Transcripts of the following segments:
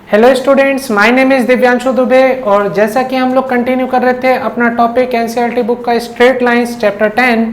Hello students, my name is Divyanshu Dubey और जैसा कि हम लोग कंटिन्यू कर रहे थे अपना टॉपिक एनसीईआरटी बुक का स्ट्रेट लाइंस चैप्टर 10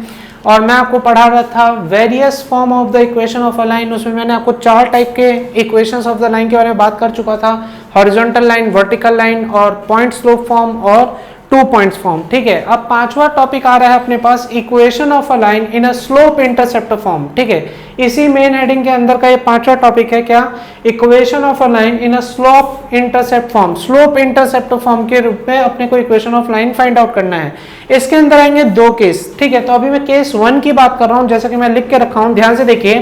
और मैं आपको पढ़ा रहा था various form of the equation of a line. उसमें मैंने आपको चार टाइप के इक्वेशंस ऑफ द लाइन के बारे में बात कर चुका था, हॉरिजॉन्टल लाइन, वर्टिकल लाइन और पॉइंट स्लोप फॉर्म और 2 पॉइंट्स फॉर्म। ठीक है, अब पांचवा टॉपिक आ रहा है अपने पास equation of a line in a slope intercept form. ठीक है, इसी मेन हेडिंग के अंदर का ये पांचवा टॉपिक है, क्या? Equation of a line in a slope intercept form. Slope intercept form के रूप में अपने को equation of line find out करना है। इसके अंदर आएंगे दो केस। ठीक है, तो अभी मैं केस 1 की बात कर रहा हूं, जैसा कि मैं लिख के रखा हूं, ध्यान से देखिए।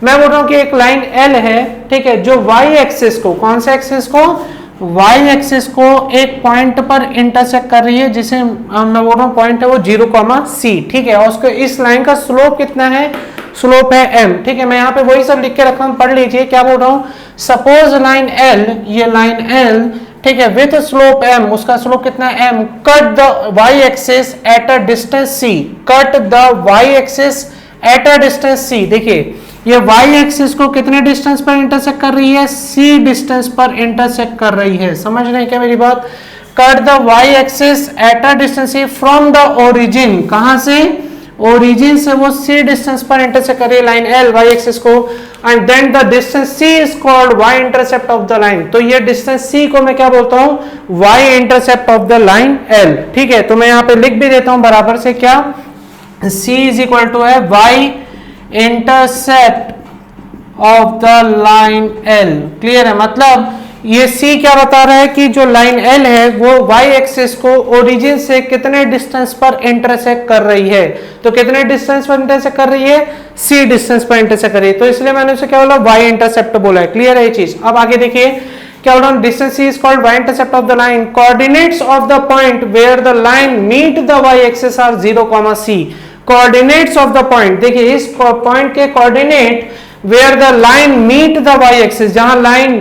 मैं बोल रहा हूं कि एक लाइन एल है, ठीक है, जो वाई एक्सिस को, कौन से एक्सिस को? वाई एक्सिस को एक पॉइंट पर इंटरसेक्ट कर रही है, जिसे मैं बोल रहा हूँ पॉइंट है वो 0,c। ठीक है, और उसको इस लाइन का स्लोप कितना है? स्लोप है m। ठीक है, मैं यहाँ पे वही सब लिख के रखा हूँ, पढ़ लीजिए क्या बोल रहा हूँ। सपोज लाइन l, ये लाइन l, ठीक है, विथ स्लोप m, उसका स्लोप कितना है? m। Cut the y axis at a distance c। Cut the y axis at a distance c। देखिए ये y एक्सिस को कितने डिस्टेंस पर इंटरसेक्ट कर रही है? c डिस्टेंस पर इंटरसेक्ट कर रही है। समझ रहे हैं क्या मेरी बात? Cut the y axis at a distance c from the origin. कहां से? ओरिजिन से वो c डिस्टेंस पर इंटरसेक्ट कर रही है लाइन l y एक्सिस को, and then the distance c is called y intercept of the line. तो ये डिस्टेंस c को मैं क्या बोलता हूं? y intercept of the line l। ठीक है, तो मैं यहां पे लिख भी देता हूं बराबर से, क्या? c इज इक्वल टू है y intercept of the line L। Clear है? मतलब ये C क्या बता रहा है कि जो लाइन L है वो y एक्सिस को ओरिजिन से कितने डिस्टेंस पर इंटरसेक्ट कर रही है। तो कितने डिस्टेंस पर इंटरसेक्ट कर रही है? C डिस्टेंस पर इंटरसेक्ट कर रही है, तो इसलिए मैंने उसे क्या बोला? y इंटरसेप्ट बोला है। क्लियर है ये चीज? अब आगे देखिए क्या बोला? Distance C is called y intercept of the line. Coordinates of the point where the line meet the y axis are 0,c। Coordinates of the point, देखिए इस पॉइंट के coordinate where the line meet the y axis, जहां line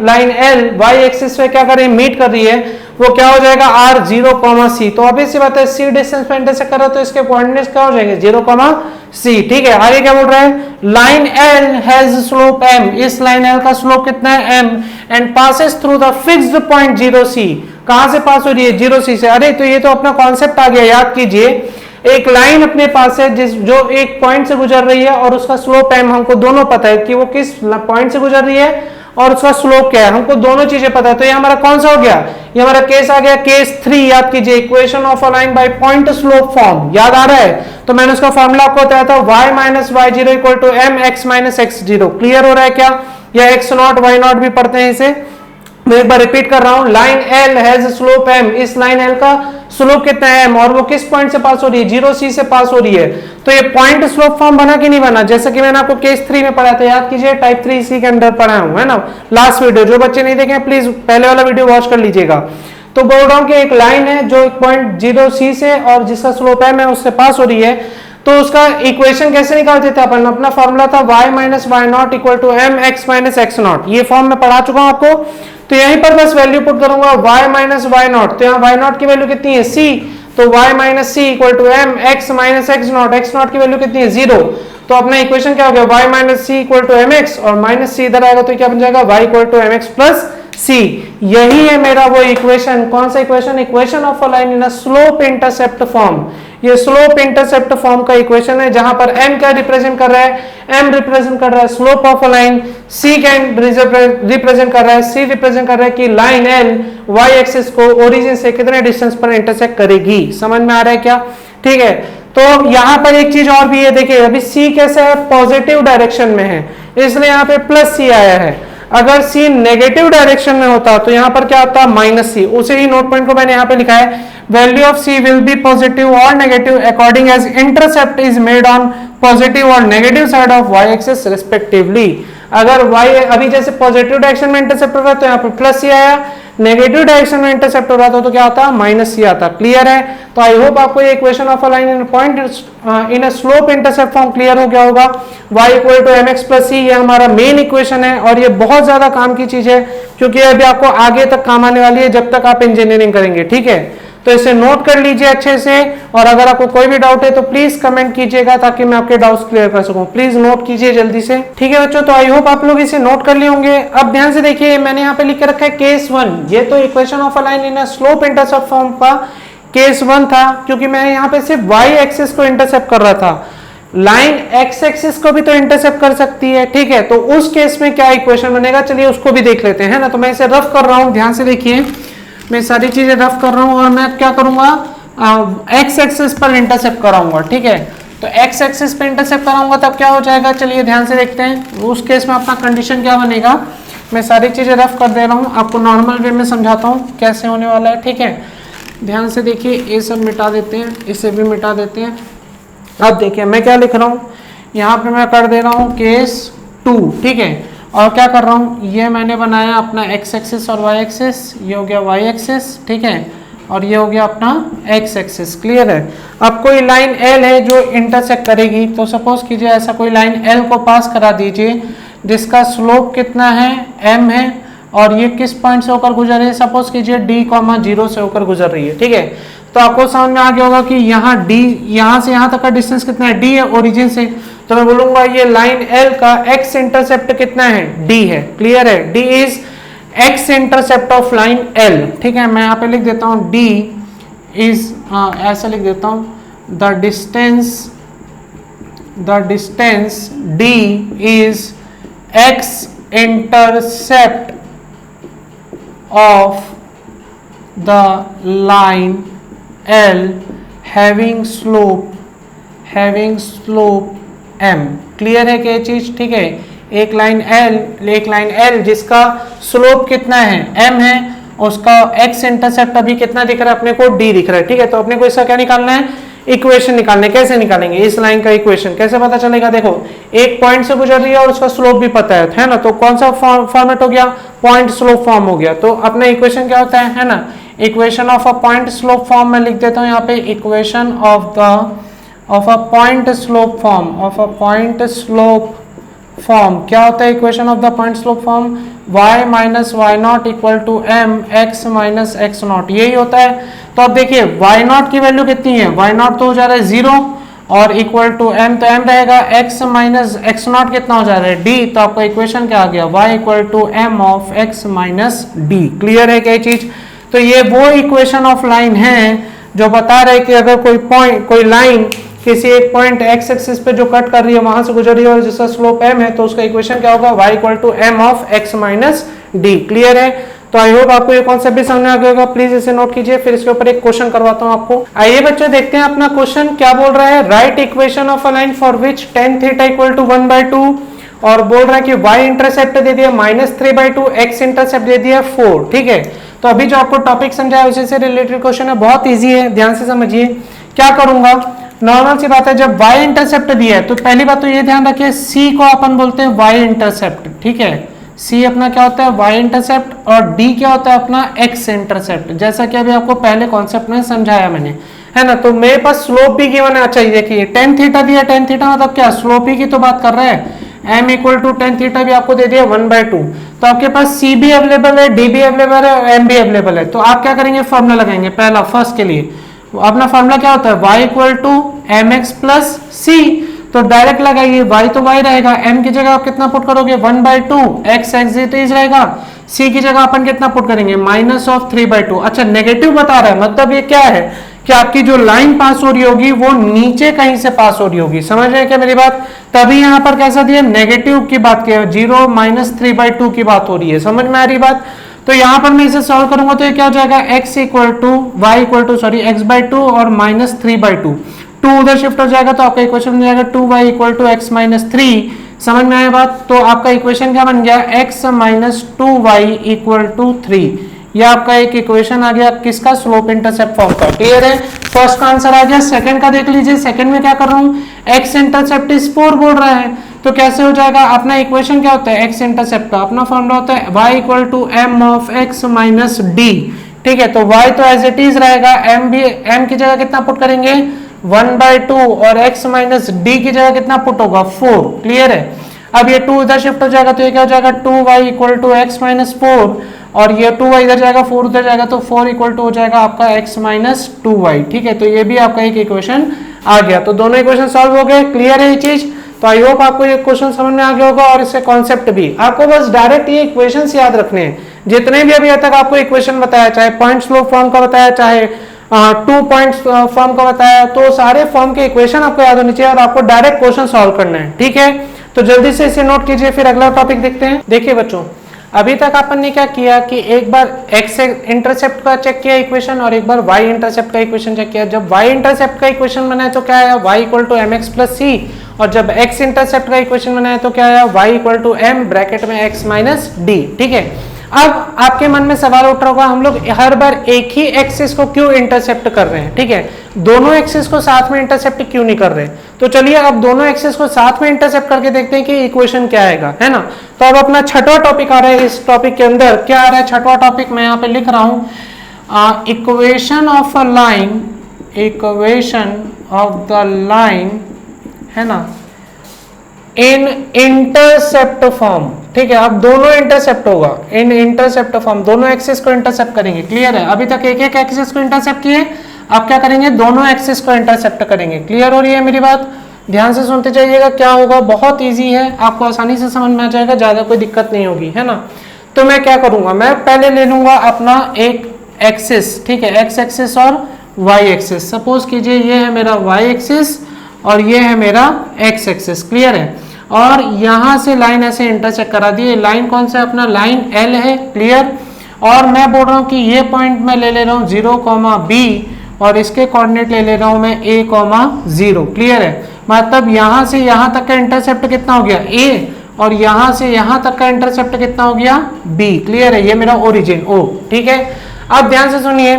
line L y axis पे क्या कर रही है? Meet कर रही है, वो क्या हो जाएगा? r 0,c। तो ऑब्वियस सी बात है c डिस्टेंस पे इंटरसेक्ट कर रहा है, तो इसके कोऑर्डिनेट्स क्या हो जाएंगे? 0,c। ठीक है, आगे क्या बोल रहा है? Line L has slope m। इस लाइन L का स्लोप कितना है? m, and passes through the fixed point 0c। कहां से पास हो रही है? 0c से। अरे तो ये तो अपना कॉन्सेप्ट आ गया, याद कीजिए। एक लाइन अपने पास है जो एक पॉइंट से गुजर रही है और उसका स्लोप m हमको दोनों पता है कि वो किस पॉइंट से गुजर रही है और उसका स्लोप क्या है, हमको दोनों चीजें पता है। तो ये हमारा कौन सा हो गया? ये हमारा केस आ गया केस 3। याद कीजिए, equation of a line by point slope form. याद आ रहा है? तो मैंने उसका फॉर्मूला आपको बताया था, y minus y zero equal to m x minus x zero. Clear हो रहा है क्या? या x नॉट y नॉट भी पढ़ते हैं इसे। मैं एक बार रिपीट कर रहा हूं, line L has slope m। इस लाइन L का स्लोप कितना है? m, और वो किस पॉइंट से पास हो रही है? 0c से पास हो रही है। तो ये पॉइंट स्लोप फॉर्म बना कि नहीं बना? जैसा कि मैंने आपको केस 3 में पढ़ा था, याद कीजिए, टाइप 3 इसी के अंदर पढ़ा हूं, है ना, लास्ट वीडियो। जो बच्चे नहीं देखे प्लीज पहले वाला वीडियो वॉच कर लीजिएगा। तो बोल रहा हूं कि एक लाइन है जो एक पॉइंट 0c से और जिसका स्लोप m है उससे पास हो रही है, तो उसका इक्वेशन कैसे निकालते थे अपन? अपना फॉर्मूला था y minus y naught equal to m x minus x naught. ये फॉर्म में पढ़ा चुका हूं आपको, तो यहीं पर बस वैल्यू पुट करूंगा y माइनस वाई नॉट। तो यहाँ y नॉट की वैल्यू कितनी है? c। तो y minus C equal to m x minus x naught की वैल्यू कितनी है? 0। तो अपना इक्वेशन क्या हो गया? y minus C equal to M X, और माइनस सी इधर आएगा तो क्या बन जाएगा? y equal to M X plus C. यही है मेरा वो इक्वेशन। कौन सा equation? Equation of a line in a slope intercept form. ये स्लोप इंटरसेप्ट फॉर्म का इक्वेशन है, जहां पर m क्या रिप्रेजेंट कर रहा है? m रिप्रेजेंट कर रहा है slope of a line, c क्या रिप्रेजेंट कर रहा है? c रिप्रेजेंट कर रहा है कि लाइन l y एक्सिस को ओरिजिन से कितने डिस्टेंस पर इंटरसेक्ट करेगी। समझ में आ रहा है क्या? ठीक है, तो यहां पर एक चीज और भी है, देखिए अभी c कैसे है? पॉजिटिव डायरेक्शन में है, इसलिए यहां पे प्लस c आया है। अगर c नेगेटिव डायरेक्शन में होता तो यहां पर क्या होता? Minus c। उसे ही नोट पॉइंट को मैंने यहां पे लिखा है, value of c will be positive और negative according as intercept is made on positive और negative side of y axis respectively. अगर y अभी जैसे पॉजिटिव डायरेक्शन में इंटरसेप्ट हो रहा है तो यहाँ पे प्लस c आया, नेगेटिव डायरेक्शन में इंटरसेप्ट हो रहा था तो क्या आता? माइनस c आता। क्लियर है? तो आई होप आपको ये equation of a line in point in a slope intercept form clear हो गया होगा। y equal to mx plus c, ये हमारा मेन इक्वेशन है और ये बहुत ज्यादा काम की चीज है, क्योंकि अभी आपको आगे तक काम आने वाली है जब तक आप इंजीनियरिंग करेंगे। ठीक है, तो तो इसे नोट कर लीजिए अच्छे से, और अगर आपको कोई भी डाउट है तो प्लीज कमेंट कीजिएगा ताकि मैं आपके डाउट्स क्लियर कर सकूं। प्लीज नोट कीजिए जल्दी से, ठीक है बच्चों। तो आई होप आप लोग इसे नोट कर लिए होंगे। अब ध्यान से देखिए, मैंने यहाँ पे लिख के रखा है केस 1। ये तो equation of a line in a slope intercept form का केस 1 था, क्योंकि मैं यहाँ पे सिर्फ वाई एक्सिस को इंटरसेप्ट कर रहा था। लाइन एक्स एक्सिस को भी तो इंटरसेप्ट कर सकती है, ठीक है। तो उस केस में क्या इक्वेशन बनेगा, चलिए उसको भी देख लेते हैं ना। तो मैं इसे रफ कर रहा हूं, ध्यान से देखिए, मैं सारी चीजें रफ कर रहा हूं और मैं क्या करूंगा, एक्स एक्सिस पर इंटरसेप्ट कराऊंगा, ठीक है। तो एक्स एक्सिस पर इंटरसेप्ट कराऊंगा तब क्या हो जाएगा, चलिए ध्यान से देखते हैं। उस केस में अपना कंडीशन क्या बनेगा, मैं सारी चीजें रफ कर दे रहा हूं, आपको नॉर्मल वे में समझाता हूं कैसे होने वाला है, ठीक है। ध्यान से देखिए, ये सब मिटा देते हैं, इसे भी मिटा देते हैं। अब देखिए मैं क्या लिख रहा हूं, यहाँ पे मैं कर दे रहा हूं केस 2, ठीक है। और क्या कर रहा हूं, ये मैंने बनाया अपना एक्स एक्सिस और वाई एक्सिस, ये हो गया वाई एक्सिस, ठीक है, और ये हो गया अपना एक्स एक्सिस। क्लियर है। अब कोई लाइन एल है जो इंटरसेक्ट करेगी, तो सपोज कीजिए ऐसा कोई लाइन एल को पास करा दीजिए जिसका स्लोप कितना है, एम है, और ये किस पॉइंट से होकर गुजर रही है, सपोज कीजिए डी, 0 से होकर गुजर रही है, ठीक है। तो आपको समझ में आ गया होगा कि यहाँ डी, यहाँ से यहाँ तक का डिस्टेंस कितना है, डी है ओरिजिन से। तो मैं बोलूंगा ये लाइन एल का एक्स इंटरसेप्ट कितना है, डी है। क्लियर है, D is x intercept of line L, ठीक है। मैं यहाँ पे लिख देता हूँ डी इज, ऐसा लिख देता हूँ, the distance D is x intercept of the line L having slope m। Clear है क्या चीज, ठीक है। एक लाइन L जिसका स्लोप कितना है, m है, उसका x इंटरसेप्ट अभी कितना दिख रहा है अपने को, d दिख रहा है, ठीक है। तो अपने को इसका क्या निकालना है, इक्वेशन निकालने। कैसे निकालेंगे इस लाइन का इक्वेशन, कैसे पता चलेगा, देखो एक पॉइंट से गुजर रही है और उसका स्लोप भी पता है ना। तो कौन सा फॉर्मेट हो गया, पॉइंट स्लोप फॉर्म हो गया। तो अपना इक्वेशन क्या होता है ना, equation of a point slope form में लिख देता हूं यहाँ पे, equation of a point slope form क्या होता है, equation of the point slope form, y minus y naught equal to M x minus x naught, यही होता है। तो अब देखिए y नॉट की वैल्यू कितनी है, y नॉट तो हो जा रहा है 0 और इक्वल टू m, तो m रहेगा x माइनस एक्स नॉट कितना हो जा रहा है d। तो आपका इक्वेशन क्या आ गया, y equal to m of x minus d। Clear है क्या चीज। तो ये वो इक्वेशन ऑफ लाइन है जो बता रहे कि अगर कोई लाइन किसी एक पॉइंट x एक्सिस पे जो कट कर रही है वहां से गुजर रही है और जिसका स्लोप m है, तो उसका इक्वेशन क्या होगा, y equal to m of x minus d। Clear है। तो आई होप आपको ये कॉन्सेप्ट भी समझ में आ गया होगा। प्लीज इसे नोट कीजिए, फिर इसके ऊपर एक क्वेश्चन करवाता हूं आपको। आइए बच्चों देखते हैं अपना क्वेश्चन क्या बोल रहा है। Write equation of a line for which tan theta equal to 1/2, और बोल रहा है कि y इंटरसेप्ट दे दिया -3/2, x इंटरसेप्ट दे दिया 4, ठीक है। तो अभी जो आपको टॉपिक समझाया उसी से रिलेटेड क्वेश्चन है, बहुत ईजी है, ध्यान से समझिए। क्या करूंगा, नॉर्मल सी बात है, जब y इंटरसेप्ट दिया है तो पहली बात तो ये ध्यान रखिए, c को अपन बोलते हैं y इंटरसेप्ट, ठीक है। c अपना क्या होता है, y इंटरसेप्ट, और d क्या होता है अपना x इंटरसेप्ट, जैसा कि अभी आपको पहले कॉन्सेप्ट में समझाया मैंने, है ना। तो मेरे पास स्लोप भी गिवन है। अच्छा देखिए tan थीटा दिया, tan थीटा मतलब क्या, स्लोप ही की तो बात कर रहे हैं। m equal to tan theta भी आपको दे दिया 1/2, तो आपके पास c भी अवेलेबल है, d भी अवेलेबल है और m भी अवेलेबल है। तो आप क्या करेंगे, फॉर्मूला लगाएंगे। पहला फर्स्ट के लिए अपना फॉर्मूला क्या होता है, y equal to M X plus C. तो डायरेक्ट लगाइए, y तो y रहेगा, m की जगह आप कितना पुट करोगे 1/2, x एक्सिस रहेगा, c की जगह अपन कितना पुट करेंगे -3/2। अच्छा नेगेटिव बता रहा है, मतलब ये क्या है कि आपकी जो लाइन पास हो रही होगी वो नीचे कहीं से पास हो रही होगी। समझ रहे हैं क्या मेरी बात। तभी यहाँ पर कैसा दिया, नेगेटिव की बात की, 0 -3/2 की बात हो रही है। समझ में आ रही बात। तो यहाँ पर मैं इसे सॉल्व करूंगा तो ये क्या हो जाएगा, x equal to y equal to x/2 और -3/2, 2 उधर शिफ्ट हो जाएगा तो आपका इक्वेशन बन जाएगा 2y equal to x minus 3। समझ में आया बात। तो आपका इक्वेशन क्या बन गया, x minus 2y equal to 3। यह आपका एक इक्वेशन आ गया किसका, स्लोप इंटरसेप्ट फॉर्म का। क्लियर है, फर्स्ट का आंसर आ गया। सेकंड का देख लीजिए, सेकंड में क्या कर रहा हूँ, x इंटरसेप्ट इज 4 बोल रहा है, तो कैसे हो जाएगा, अपना इक्वेशन क्या होता है, x इंटरसेप्ट का अपना फॉर्मूला होता है y equal to m of x minus d। ठीक है, तो y तो एज इट इज रहेगा, m की जगह कितना पुट करेंगे 1/2 और x माइनस d की जगह कितना पुट होगा 4। क्लियर है। अब ये 2 इधर शिफ्ट हो जाएगा तो ये क्या हो जाएगा 2y equal to x minus 4, और ये 2y इधर जाएगा 4 उधर जाएगा तो 4 इक्वल टू हो जाएगा आपका x माइनस 2y। ठीक है, तो ये भी आपका एक इक्वेशन आ गया। तो दोनों इक्वेशन सॉल्व हो गए। क्लियर है ये चीज? तो आई होप आपको ये क्वेश्चन समझ में आ गया होगा और इससे कॉन्सेप्ट भी। आपको बस डायरेक्ट ये इक्वेशंस याद रखने हैं, जितने भी अभी तक आपको इक्वेशन बताया, चाहे पॉइंट स्लोप फॉर्म का बताया, चाहे 2 पॉइंट फॉर्म का बताया, तो सारे फॉर्म के इक्वेशन आपको याद होनी चाहिए और आपको डायरेक्ट क्वेश्चन सॉल्व करना है। ठीक है, तो जल्दी से इसे नोट कीजिए, फिर अगला टॉपिक देखते हैं। देखिए बच्चों, अभी तक अपन ने क्या किया कि एक बार x इंटरसेप्ट का चेक किया इक्वेशन और एक बार y इंटरसेप्ट का इक्वेशन चेक किया। जब y इंटरसेप्ट का इक्वेशन बनाया तो क्या आया, y equal to M X plus C, और जब x इंटरसेप्ट का इक्वेशन बनाया तो क्या आया, y equal to m bracket में x माइनस डी। ठीक है, अब आपके मन में सवाल उठ रहा होगा, हम लोग हर बार एक ही एक्सिस को क्यों इंटरसेप्ट कर रहे हैं? ठीक है, दोनों एक्सिस को साथ में इंटरसेप्ट क्यों नहीं कर रहे? तो चलिए अब दोनों एक्सिस को साथ में इंटरसेप्ट करके देखते हैं कि इक्वेशन क्या आएगा, है ना। तो अब अपना छठवां टॉपिक आ रहा है। इस टॉपिक के अंदर क्या आ रहा है? छठवां टॉपिक मैं यहाँ पे लिख रहा हूं, equation of a line, equation of the line, है ना, इन इंटरसेप्ट फॉर्म। ठीक है, अब दोनों इंटरसेप्ट होगा इन इंटरसेप्ट फॉर्म, दोनों एक्सिस को इंटरसेप्ट करेंगे। क्लियर है? अभी तक एक एक एक्सिस को इंटरसेप्ट किए, अब क्या करेंगे, दोनों एक्सिस को इंटरसेप्ट करेंगे। क्लियर हो रही है मेरी बात? ध्यान से सुनते जाइएगा। क्या होगा, बहुत इजी है, आपको आसानी से समझ में आ जाएगा, ज्यादा कोई दिक्कत नहीं होगी, है ना। तो मैं क्या करूंगा, मैं पहले ले लूंगा अपना एक एक्सिस, ठीक है, एक्स एक्सिस और वाई एक्सिस। सपोज कीजिए ये है मेरा वाई एक्सिस और ये है मेरा एक्स एक्सिस। क्लियर है? और यहां से लाइन ऐसे इंटरसेक्ट करा दी। लाइन कौन सा, अपना लाइन एल है। क्लियर? और मैं बोल रहा हूं कि ये पॉइंट मैं ले रहा हूं 0, बी, और इसके कोऑर्डिनेट ले रहा हूं मैं a, 0। क्लियर है? मतलब यहां से यहां तक का इंटरसेप्ट कितना हो गया, a, और यहां से यहां तक का इंटरसेप्ट कितना हो गया, b। क्लियर है? ये मेरा ओरिजिन o। ठीक है, अब ध्यान से सुनिए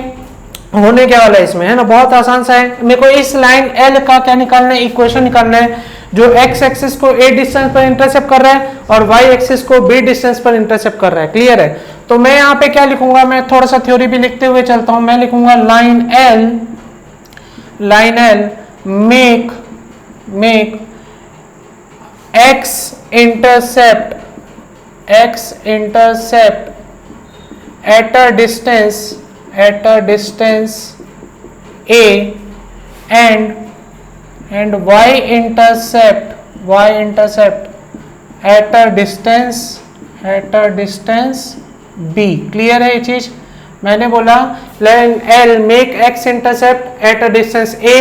होने क्या वाला है इसमें, है ना, बहुत आसान सा है। मेरे को इस लाइन एल का क्या निकालना है, इक्वेशन निकालना है, जो x एक्सिस को a डिस्टेंस पर इंटरसेप्ट कर रहा है और y एक्सिस को b डिस्टेंस पर इंटरसेप्ट कर रहा है। क्लियर है? तो मैं यहाँ पे क्या लिखूंगा, मैं थोड़ा सा थ्योरी भी लिखते हुए चलता हूं। मैं लिखूंगा line L make x intercept eight a distance a and y intercept at a distance b। Clear है ये चीज? मैंने बोला line L make x intercept eight a distance a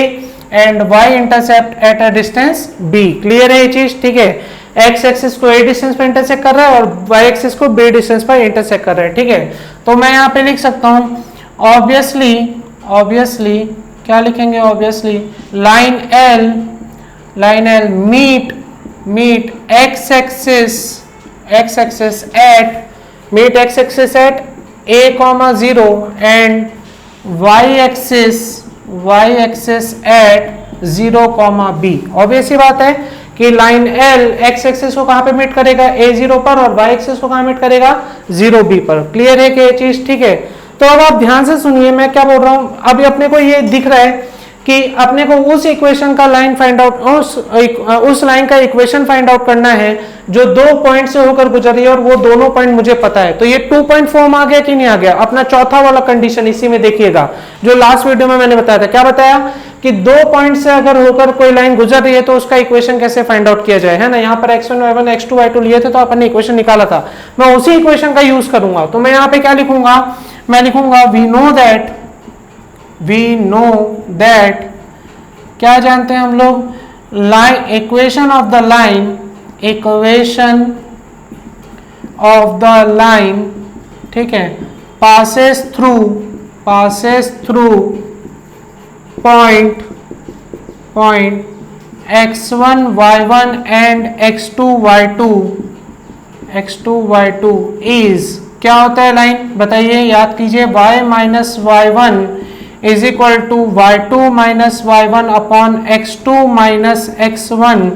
and y intercept eight a distance b। Clear है ये चीज? ठीक है, x एक्सिस को a डिस्टेंस पर इंटरसेक्ट कर रहा है और y एक्सिस को b डिस्टेंस पर इंटरसेक्ट कर रहा है। ठीक है, तो मैं यहाँ पे लिख सकता हूँ ऑब्वियसली क्या लिखेंगे, obviously line L meet x axis at a, 0 and y axis at 0, b। Obvious ही बात है कि लाइन L x एक्सिस को कहां पे मीट करेगा, a0 पर, और y एक्सिस को कहां मीट करेगा, 0b पर। क्लियर है कि ये चीज? ठीक है, तो अब आप ध्यान से सुनिए मैं क्या बोल रहा हूं। अभी अपने को ये दिख रहा है कि अपने को उस इक्वेशन का लाइन फाइंड आउट, उस लाइन का इक्वेशन फाइंड आउट करना है जो 2 पॉइंट से होकर गुजर रही है, और वो दोनों पॉइंट मुझे पता है। तो ये 2 पॉइंट फॉर्म आ गया कि नहीं आ गया? अपना चौथा वाला कंडीशन इसी में देखिएगा, जो लास्ट वीडियो में मैंने बताया था। क्या बताया कि 2 पॉइंट से अगर होकर कोई लाइन गुजर रही है तो उसका इक्वेशन कैसे फाइंड आउट किया जाए, है ना। यहाँ पर x1 y1 x2 y2 लिए थे तो अपन ने इक्वेशन निकाला था, मैं उसी इक्वेशन का यूज करूंगा। तो मैं यहाँ पे क्या लिखूंगा, मैं लिखूंगा वी नो दैट क्या जानते हैं हम लोग, line equation of the line, ठीक है, passes through point x1 y1 and x2 y2 is क्या होता है लाइन, बताइए, याद कीजिए, y minus y1 is equal to y2 minus y1 upon x2 minus x1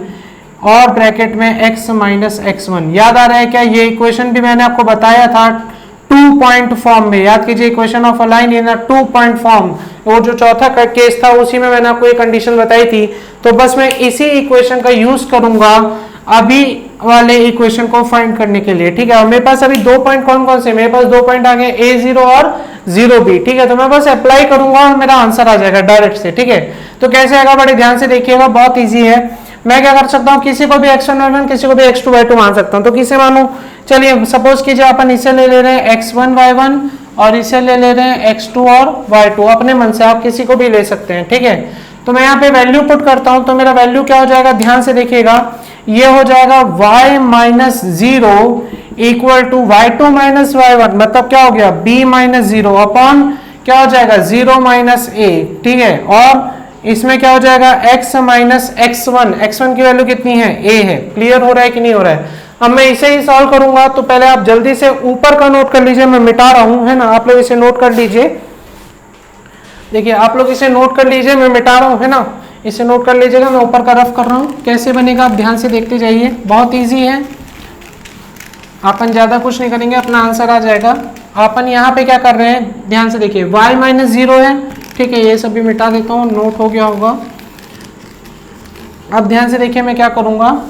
और ब्रैकेट में x माइनस x1। याद आ रहा है क्या? ये इक्वेशन भी मैंने आपको बताया था 2 पॉइंट फॉर्म में। याद कीजिए, equation of a line in a 2 point form, वो जो चौथा केस था उसी में मैंने आपको ये कंडीशन बताई थी। तो बस मैं इसी इक्वेशन का यूज करूंगा अभी वाले इक्वेशन को फाइंड करने के लिए, ठीक है। और मेरे पास अभी 2 पॉइंट कौन कौन से, मेरे पास 2 पॉइंट आ गए a0 और 0b, ठीक है। तो मैं बस अप्लाई करूंगा और मेरा आंसर आ जाएगा डायरेक्ट से, ठीक है। तो कैसे आएगा, बड़े ध्यान से देखिएगा, बहुत ईजी है। मैं क्या कर सकता हूँ, किसी को भी x1 y1 किसी को भी x2 y2 मान सकता हूँ। तो किसे मानूं, चलिए सपोज कीजिए अपन इसे ले रहे हैं x1 y1 और इसे ले रहे हैं x2 और y2, अपने मन से आप किसी को भी ले सकते हैं, ठीक है। तो मैं यहाँ पे वैल्यू पुट करता हूँ, तो मेरा वैल्यू क्या हो जाएगा, ध्यान से देखिएगा, ये हो जाएगा y minus 0 equal to y2 minus y1, मतलब क्या हो गया b माइनस 0 अपॉन क्या हो जाएगा 0 माइनस a, ठीक है। और इसमें क्या हो जाएगा x माइनस x1 की वैल्यू कितनी है, a है। क्लियर हो रहा है कि नहीं हो रहा है। अब मैं इसे ही सॉल्व करूंगा, तो पहले आप जल्दी से ऊपर का नोट कर लीजिए, मैं मिटा रहा हूं, है ना। आप लोग इसे नोट कर लीजिए, देखिए आप लोग इसे नोट कर लीजिए, मैं मिटा रहा हूं, है ना। इसे नोट कर लीजिएगा, मैं ऊपर का रफ कर रहा हूं, कैसे बनेगा आप ध्यान से देखते जाइए, बहुत ईजी है। अपन ज्यादा कुछ नहीं करेंगे, अपना आंसर आ जाएगा। अपन यहाँ पे क्या कर रहे हैं, ध्यान से देखिए, y माइनस 0 है, ठीक है। ये सभी मिटा देता हूँ, नोट हो गया होगा। अब ध्यान से देखिए मैं क्या करूंगा,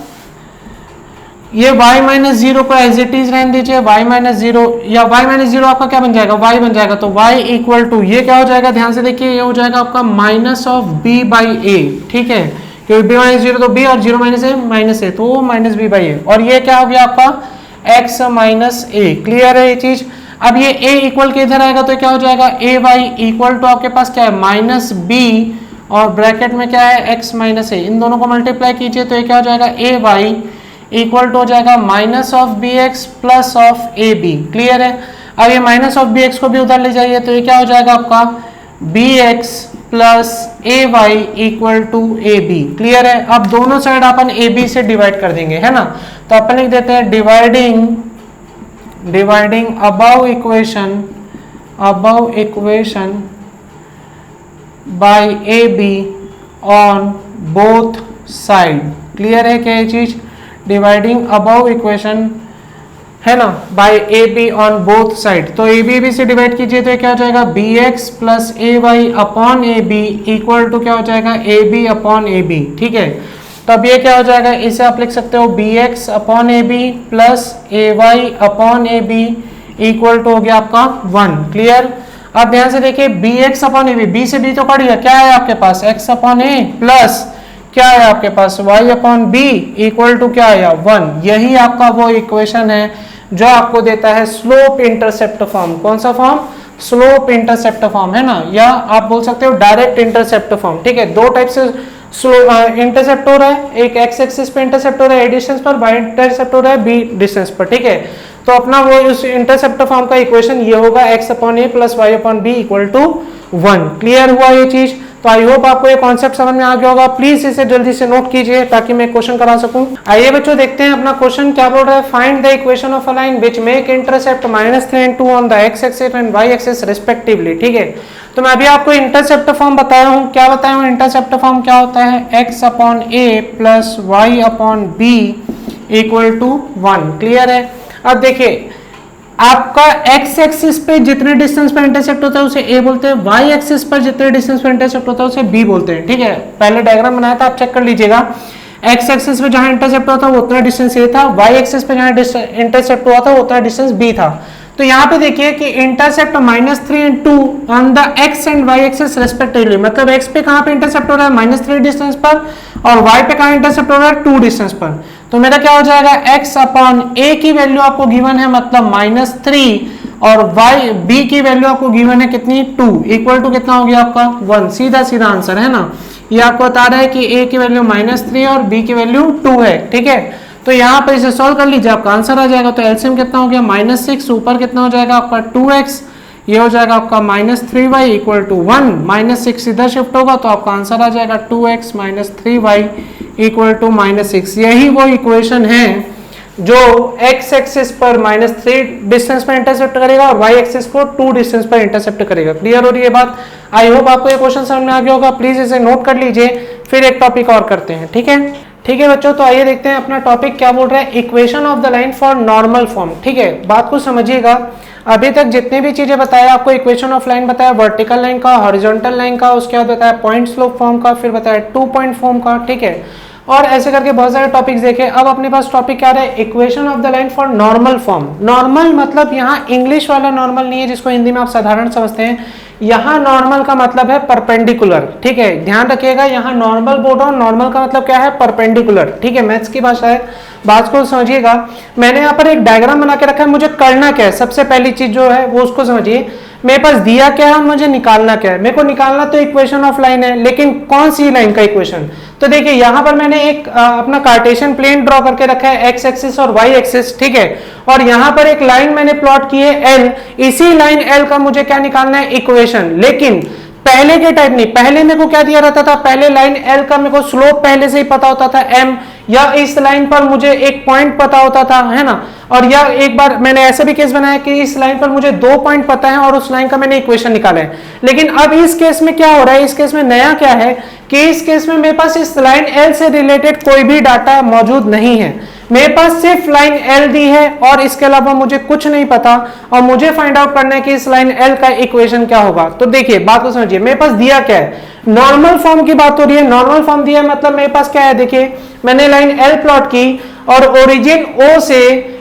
ये y माइनस 0 को एज इट इज रहने दीजिए, y माइनस 0 या y माइनस 0 आपका क्या बन जाएगा, y बन जाएगा। तो y इक्वल टू ये क्या हो जाएगा, ध्यान से देखिए, ये हो जाएगा आपका minus of b by a, ठीक है। क्योंकि b माइनस 0 तो b और 0 माइनस a माइनस a, तो माइनस b बाई a। और ये क्या हो गया आपका x माइनस a। क्लियर है ये चीज। अब ये a इक्वल के इधर आएगा तो क्या हो जाएगा, a वाई इक्वल टू आपके पास क्या है माइनस b और ब्रैकेट में क्या है x माइनस a, इन दोनों को मल्टीप्लाई कीजिए तो ये क्या हो जाएगा a वाई इक्वल टू हो जाएगा minus of b x plus of a b. Clear है। अब ये माइनस ऑफ बी एक्स को भी उधर ले जाइए तो ये क्या हो जाएगा आपका b x plus a y equal to a b. Clear है। अब दोनों साइड अपन ए बी से डिवाइड कर देंगे, है ना। तो अपन लिख देते हैं dividing above equation by a b on both side. Clear है क्या ये चीज, डिवाइडिंग अबव इक्वेशन, है ना, by a b on both side. तो ए बी से डिवाइड कीजिए तो क्या हो जाएगा b x plus a y upon a b equal to क्या हो जाएगा a b upon a b. ठीक है। तो अब ये क्या हो जाएगा, इसे आप लिख सकते हो b x upon a b plus a y upon a b equal to हो गया आपका 1। क्लियर। अब ध्यान से देखिए b x upon a b से बी तो कट गया, क्या है आपके पास एक्स अपॉन ए प्लस क्या है आपके पास y upon b equal to क्या आया 1। यही आपका वो इक्वेशन है जो आपको देता है स्लोप इंटरसेप्ट फॉर्म। कौन सा फॉर्म, स्लोप इंटरसेप्ट फॉर्म, है ना, या आप बोल सकते हो डायरेक्ट इंटरसेप्ट फॉर्म। ठीक है। दो टाइप से इंटरसेप्ट हो रहा है, एक एक्स एक्सिस पे इंटरसेप्ट हो रहा है a डिस्टेंस पर, y इंटरसेप्ट हो रहा है b डिस्टेंस पर। ठीक है। तो अपना वो उस इंटरसेप्ट फॉर्म का इक्वेशन ये होगा x upon a plus y upon b equal to 1। Clear हुआ ये चीज। तो आई होप आपको ये कॉन्सेप्ट समझ में आ गया होगा। प्लीज इसे जल्दी से नोट कीजिए ताकि मैं क्वेश्चन करा सकूं। आइए बच्चों देखते हैं अपना क्वेश्चन क्या बोल रहा है। Find the equation of a line which make intercept -3 and 2 on the x axis and y axis respectively. ठीक है। तो मैं अभी आपको इंटरसेप्ट फॉर्म बताया हूं। क्या बताया हूं, इंटरसेप्ट फॉर्म क्या होता है, x upon a plus y upon b equal to 1। Clear है। अब देखिए आपका x एक्सिस पे जितने डिस्टेंस पर इंटरसेप्ट होता है उसे a बोलते हैं, y एक्सिस पर जितने डिस्टेंस पर इंटरसेप्ट होता है उसे b बोलते हैं। ठीक है। पहले डायग्राम बनाया था, आप चेक कर लीजिएगा। x एक्सिस पे जहां इंटरसेप्ट होता है वो उतना डिस्टेंस a था, y एक्सिस पे जहां इंटरसेप्ट हुआ था वो उतना डिस्टेंस b था। तो यहाँ पे देखिए कि intercept -3 and 2 on the x and y axis respectively, मतलब x पे कहाँ पे इंटरसेप्ट हो रहा है -3 डिस्टेंस पर और y पे कहाँ इंटरसेप्ट हो रहा है 2 डिस्टेंस पर। तो मेरा क्या हो जाएगा x अपॉन a की वैल्यू आपको गिवन है मतलब -3 और y b की वैल्यू आपको गिवन है कितनी 2 इक्वल टू कितना हो गया आपका 1। सीधा सीधा आंसर है ना। ये आपको बता रहा है कि a की वैल्यू -3 और b की वैल्यू 2 है। ठीक है। तो यहाँ पर इसे सॉल्व कर लीजिए, आपका आंसर आ जाएगा। तो एलसीएम कितना हो गया -6, ऊपर कितना हो जाएगा आपका 2x, ये हो जाएगा आपका -3y इक्वल टू 1, -6 इधर शिफ्ट होगा तो आपका आंसर आ जाएगा 2x -3y इक्वल टू -6। यही वो इक्वेशन है जो x एक्सिस पर -3 डिस्टेंस पर इंटरसेप्ट करेगा और y एक्सिस को 2 डिस्टेंस पर इंटरसेप्ट करेगा। क्लियर हो रही है बात। आई होप आपको ये क्वेश्चन समझ में आ गया होगा। प्लीज इसे नोट कर लीजिए, फिर एक टॉपिक और करते हैं। ठीक है। ठीक है बच्चों, तो आइए देखते हैं अपना टॉपिक क्या बोल रहा है, equation of the line for normal form. ठीक है। बात को समझिएगा। अभी तक जितने भी चीजें बताया आपको, इक्वेशन ऑफ लाइन बताया वर्टिकल लाइन का, हॉरिजॉन्टल लाइन का, उसके बाद बताया पॉइंट स्लोप फॉर्म का, फिर बताया 2 पॉइंट फॉर्म का। ठीक है। और ऐसे करके बहुत सारे टॉपिक्स देखे। अब अपने पास टॉपिक क्या रहा है, equation of the line for normal form. Normal मतलब यहाँ इंग्लिश वाला नॉर्मल नहीं है जिसको हिंदी में आप साधारण समझते हैं, यहाँ नॉर्मल का मतलब है परपेंडिकुलर, ठीक है, ध्यान रखिएगा। यहाँ नॉर्मल बोल रहा हूँ, नॉर्मल का मतलब क्या है, परपेंडिकुलर, ठीक है, मैथ्स की भाषा है, बात को समझिएगा। मैंने यहाँ पर एक डायग्राम बना के रखा है, मुझे करना क्या है, सबसे पहली चीज जो है वो उसको समझिए। मेरे पास दिया क्या है, मुझे निकालना क्या है। मेरे को निकालना तो इक्वेशन ऑफ लाइन है, लेकिन कौन सी लाइन का इक्वेशन। तो देखिए यहाँ पर मैंने एक अपना कार्टेशियन प्लेन ड्रॉ करके रखा है, एक्स एक्सिस और वाई एक्सिस, ठीक है, और यहाँ पर एक लाइन मैंने प्लॉट की है एल। इसी लाइन एल का मुझे क्या निकालना है, इक्वेशन। लेकिन पहले के टाइप नहीं, पहले मेरे को क्या दिया रहता था, पहले लाइन एल का मेरे को स्लोप पहले से ही पता होता था एम, या इस लाइन पर मुझे एक पॉइंट पता होता था, है ना। और या एक बार मैंने ऐसा भी केस बनाया कि इस लाइन पर मुझे 2 पॉइंट पता है और उस लाइन का मैंने इक्वेशन निकाला है। लेकिन अब इस केस में क्या हो रहा है, इस केस में नया क्या है कि इस केस में मेरे पास इस लाइन एल से रिलेटेड कोई भी डाटा मौजूद नहीं है। मेरे पास सिर्फ लाइन एल दी है और इसके अलावा मुझे कुछ नहीं पता, और मुझे फाइंड आउट करना है कि इस लाइन एल का इक्वेशन क्या होगा। तो देखिए बात को समझिए, मेरे पास दिया क्या है, नॉर्मल फॉर्म की बात हो रही है। नॉर्मल फॉर्म दिया मतलब मेरे पास क्या है, देखिए मैंने लाइन एल प्लॉट की और ओरिजिन ओ से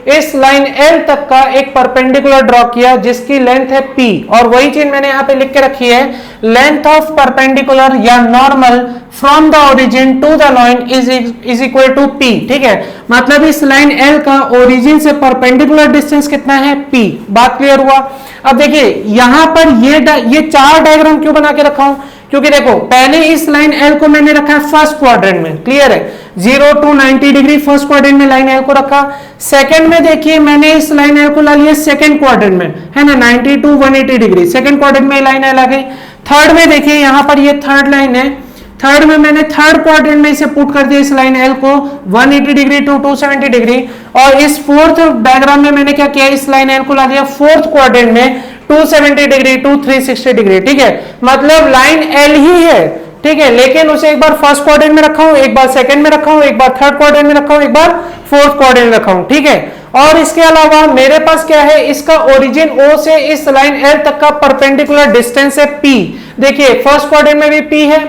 इस लाइन एल तक का एक परपेंडिकुलर ड्रॉ किया जिसकी लेंथ है पी, और वही चीज मैंने यहाँ पे लिख के रखी है, लेंथ ऑफ परपेंडिकुलर या normal from the origin to the line is equal to p, ठीक है। मतलब इस लाइन एल का ओरिजिन से परपेंडिकुलर डिस्टेंस कितना है, पी। बात क्लियर हुआ। अब देखिए यहां पर ये 4 डायग्राम क्यों बना के रखा हूं, क्योंकि देखो पहले इस लाइन एल को मैंने रखा है फर्स्ट क्वाड्रेंट में, क्लियर है, 0 to 90 डिग्री फर्स्ट क्वाड्रेंट में लाइन एल को रखा। सेकंड में देखिए मैंने इस लाइन एल को ला लिया सेकंड क्वाड्रेंट में, है ना, 90 to 180 डिग्री सेकंड क्वाड्रेंट में लाइन एल आ गई। थर्ड में देखिए यहां पर ये थर्ड लाइन है, थर्ड में मैंने थर्ड क्वाड्रेंट में इसे पुट कर दिया इस लाइन एल को 180 डिग्री टू 270 डिग्री, और इस फोर्थ डायग्राम में मैंने क्या किया, इस लाइन एल को ला दिया फोर्थ क्वाड्रेंट में 270 डिग्री टू 360 डिग्री, ठीक है। मतलब लाइन एल ही है, ठीक है, लेकिन उसे एक बार फर्स्ट क्वाड्रेंट में रखा हूं, एक बार सेकंड में रखा हूं, एक बार थर्ड क्वाड्रेंट में रखा हूं, एक बार फोर्थ क्वाड्रेंट में रखा हूं, ठीक है। और इसके अलावा मेरे पास क्या है, इसका ओरिजिन ओ से इस लाइन एल तक का परपेंडिकुलर डिस्टेंस है पी। देखिए फर्स्ट क्वाड्रेंट में भी पी है,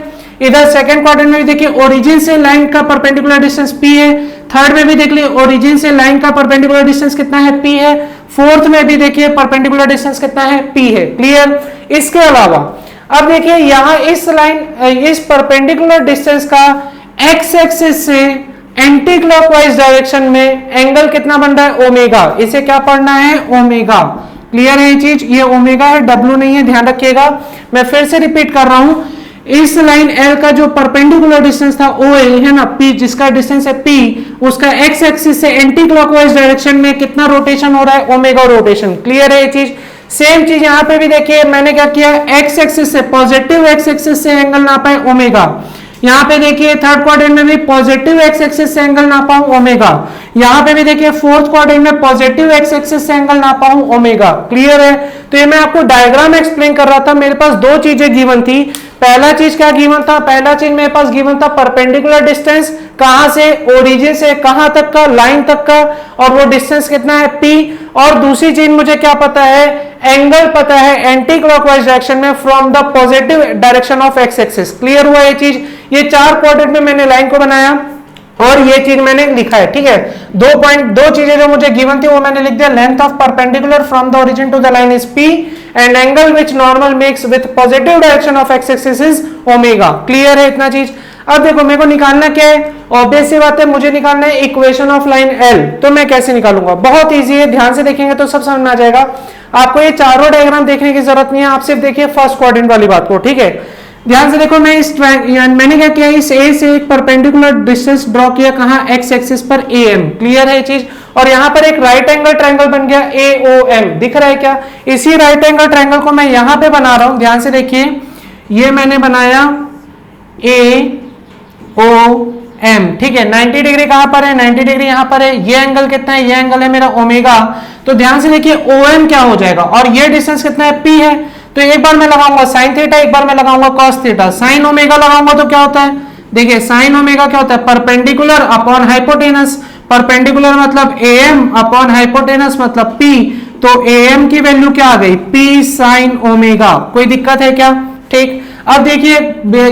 इधर सेकंड क्वाड्रेंट में भी देखिए ओरिजिन से लाइन का परपेंडिकुलर डिस्टेंस पी है, थर्ड में भी देख लीजिए ओरिजिन से लाइन का परपेंडिकुलर डिस्टेंस कितना है, पी है, फोर्थ में भी देखिए परपेंडिकुलर डिस्टेंस कितना है, पी है, क्लियर। इसके अलावा अब देखिए यहां इस लाइन इस परपेंडिकुलर डिस्टेंस का एक्स एक्सिस से एंटी क्लॉकवाइज डायरेक्शन में एंगल कितना बन रहा है, ओमेगा। इसे क्या पढ़ना है, ओमेगा, क्लियर है ये चीज, ये ओमेगा है, डब्ल्यू नहीं है, ध्यान रखिएगा। मैं फिर से रिपीट कर रहा हूं, इस लाइन एल का जो परपेंडिकुलर डिस्टेंस था ओ एल, है ना, पी, जिसका डिस्टेंस है पी, उसका एक्स एक्सिस से एंटी क्लॉकवाइज डायरेक्शन में कितना रोटेशन हो रहा है, ओमेगा रोटेशन, क्लियर है ये चीज। सेम चीज यहां पे भी देखिए मैंने क्या किया, एक्स एक्सिस से पॉजिटिव एक्स एक्सिस से एंगल नापा है ओमेगा। यहां पे देखिए थर्ड क्वाड्रेंट में भी पॉजिटिव एक्स एक्सिस से एंगल नापा हूं ओमेगा। यहां पे भी देखिए फोर्थ क्वाड्रेंट में पॉजिटिव एक्स एक्सिस से एंगल नापा हूं ओमेगा, क्लियर है। तो ये मैं आपको डायग्राम एक्सप्लेन कर रहा था, मेरे पास 2 चीजें गिवन थी। पहला चीज क्या गिवन था, पहला चीज मेरे पास गिवन था परपेंडिकुलर डिस्टेंस, कहां से, ओरिजिन से कहां तक का, लाइन तक का, और वो डिस्टेंस कितना है, पी। और दूसरी चीज मुझे क्या पता है, एंगल पता है एंटी क्लॉकवाइज डायरेक्शन में from the positive direction of x axis, clear हुआ ये चीज। ये 4 क्वाड्रेंट में मैंने लाइन को बनाया और ये चीज मैंने लिखा है, ठीक है। 2 चीजें जो मुझे गिवन थी वो मैंने लिख दिया, length of perpendicular from the origin to the line is p and angle which normal makes with positive direction of x axis is omega, clear है इतना चीज। अब देखो मेरे को निकालना क्या है, ऑब्वियस सी बात है, मुझे निकालना है इक्वेशन ऑफ लाइन एल। तो मैं कैसे निकालूंगा, बहुत इजी है, ध्यान से देखेंगे तो सब समझ में आ जाएगा। आपको ये चारों डायग्राम देखने की जरूरत नहीं है, आप सिर्फ देखिए फर्स्ट क्वाड्रेंट वाली बात को, ठीक है। ध्यान से देखो, मैं मैंने क्या किया, इस ए से एक परपेंडिकुलर डिस्टेंस ड्रॉ किया, कहां, एक्स एक्सिस पर ए एम, क्लियर है ये चीज। और यहां पर एक राइट एंगल ट्रायंगल बन गया ए ओ एम, दिख रहा है क्या। इसी राइट एंगल ट्रायंगल को मैं यहां पे बना रहा हूं, ध्यान से देखिए, ये मैंने बनाया ए ओ एम, ठीक है। 90 डिग्री कहां पर है, 90 डिग्री यहां पर है। ये एंगल कितना है, ये एंगल है मेरा ओमेगा। तो ध्यान से देखिए ओ एम क्या हो जाएगा, और ये डिस्टेंस कितना है, पी है। तो एक बार मैं लगाऊंगा साइन थीटा, एक बार मैं लगाऊंगा कॉस थीटा। साइन ओमेगा लगाऊंगा तो क्या होता है, देखिए साइन ओमेगा क्या होता है, परपेंडिकुलर अपॉन हाइपोटेनस। परपेंडिकुलर मतलब एम अपॉन हाइपोटेनस मतलब पी। तो एम की वैल्यू क्या आ गई, पी साइन ओमेगा। कोई दिक्कत है क्या, ठीक। अब देखिए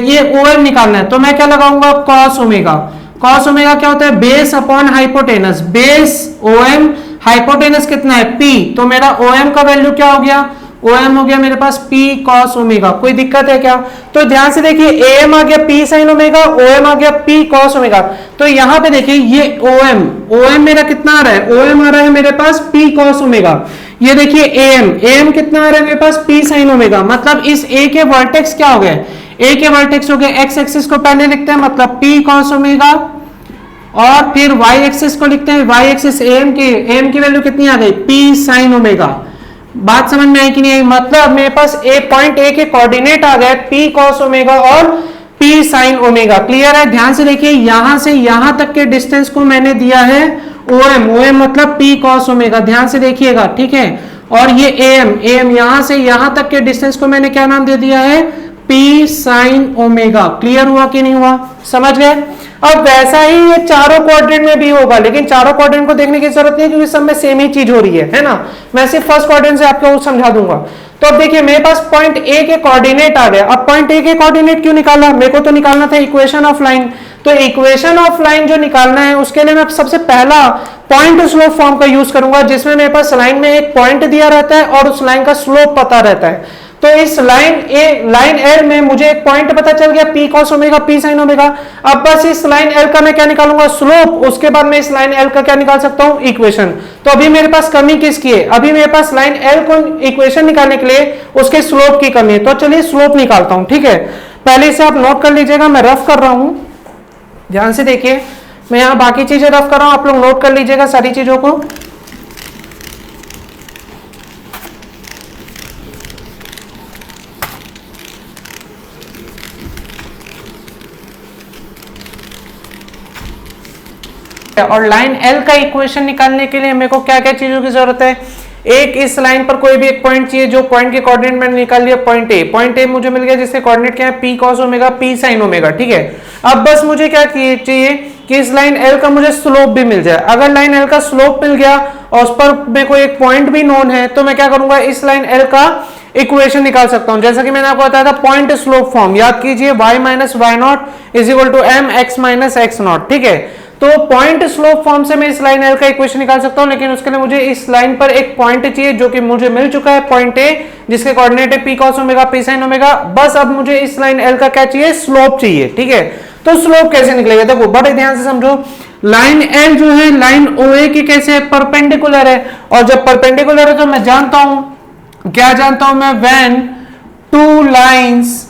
ये ओ एम निकालना है, तो मैं क्या लगाऊंगा, कॉस ओमेगा। कॉस ओमेगा क्या होता है, base upon hypotenuse, base OM, hypotenuse कितना है P, तो मेरा OM का वैल्यू क्या हो गया, OM हो गया मेरे पास P cos ओमेगा। कोई दिक्कत है क्या, तो ध्यान से देखिए AM आ गया P sin ओमेगा, OM आ गया P cos ओमेगा। तो यहां पे देखिए ये OM मेरा कितना आ रहा है, OM आ रहा है मेरे पास P cos ओमेगा। ये देखिए AM कितना आ रहा है मेरे पास P sin ओमेगा। मतलब इस A के वर्टेक्स क्या हो गए, A के वर्टेक्स हो गए, x एक्सिस को पहले लिखते हैं मतलब P cos ओमेगा, और फिर y एक्सिस को लिखते हैं, y एक्सिस AM की वैल्यू कितनी आ गई, P sin ओमेगा। बात समझ में आई कि नहीं आई, मतलब मेरे पास पॉइंट ए के कोऑर्डिनेट आ गए P cos ओमेगा और P sin ओमेगा। क्लियर है, ध्यान से देखिए यहां से यहां तक के डिस्टेंस को मैंने दिया है OM मतलब P cos ओमेगा, ध्यान से देखिएगा, ठीक है। और ये AM यहां से यहां तक के डिस्टेंस को मैंने क्या नाम दे दिया है, P sin ओमेगा। क्लियर हुआ कि नहीं हुआ, समझ गए। अब वैसा ही ये चारों क्वाड्रेंट में भी होगा, लेकिन चारों क्वाड्रेंट को देखने की जरूरत नहीं है क्योंकि सब में सेम ही चीज हो रही है ना। मैं सिर्फ फर्स्ट क्वाड्रेंट से आपको समझा दूंगा। तो अब देखिए मेरे पास पॉइंट ए के कोऑर्डिनेट आ गए। अब पॉइंट ए के कोऑर्डिनेट क्यों निकाला, मेरे को तो निकालना था इक्वेशन ऑफ लाइन। तो इक्वेशन ऑफ लाइन जो निकालना है उसके लिए मैं सबसे पहला पॉइंट स्लोप फॉर्म का यूज करूंगा, जिसमें मेरे पास लाइन में एक पॉइंट दिया रहता है और उस लाइन का स्लोप पता रहता है। तो इस लाइन L में मुझे एक पॉइंट पता चल गया P cos omega P sin omega. अब बस इस लाइन L का मैं क्या निकालूंगा, स्लोप। उसके बाद मैं इस लाइन L का क्या निकाल सकता हूं, इक्वेशन। तो अभी मेरे पास कमी किसकी है, अभी मेरे पास लाइन L को इक्वेशन निकालने के लिए उसके स्लोप की कमी है। तो चलिए स्लोप निकालता हूं, ठीक है। पहले से आप नोट कर लीजिएगा, मैं रफ कर रहा हूं, ध्यान से देखिए। मैं यहां बाकी चीजें रफ कर रहा हूं, आप लोग नोट कर लीजिएगा सारी चीजों को। और लाइन L का इक्वेशन निकालने के लिए मेरे को क्या क्या चीजों की जरूरत है, एक इस लाइन पर कोई भी एक पॉइंट चाहिए, जो पॉइंट के कोऑर्डिनेट मैंने निकाल लिया पॉइंट ए मुझे मिल गया, जिसके कोऑर्डिनेट क्या है P cos omega P sin omega, ठीक है। अब बस मुझे क्या चाहिए कि इस लाइन L का मुझे स्लोप भी मिल जाए। अगर लाइन L का स्लोप मिल गया और उस पर मेरे को एक पॉइंट भी नोन है, तो मैं क्या करूंगा, इस लाइन L का इक्वेशन निकाल सकता हूं। जैसा कि मैंने आपको बताया था पॉइंट स्लोप फॉर्म, याद कीजिए y minus y naught is equal to m x minus x naught, ठीक है। तो पॉइंट स्लोप फॉर्म से मैं इस लाइन L का इक्वेशन निकाल सकता हूं, लेकिन उसके लिए मुझे इस लाइन पर एक पॉइंट चाहिए जो कि मुझे मिल चुका है, पॉइंट A, जिसके कोऑर्डिनेट है P cos omega P sin omega. बस अब मुझे इस लाइन L का क्या चाहिए, स्लोप चाहिए, ठीक है। तो स्लोप कैसे निकलेगा, देखो बड़े ध्यान से समझो। लाइन L जो है लाइन OA की कैसे परपेंडिकुलर है, और जब परपेंडिकुलर है तो मैं जानता हूं, क्या जानता हूं मैं, when two lines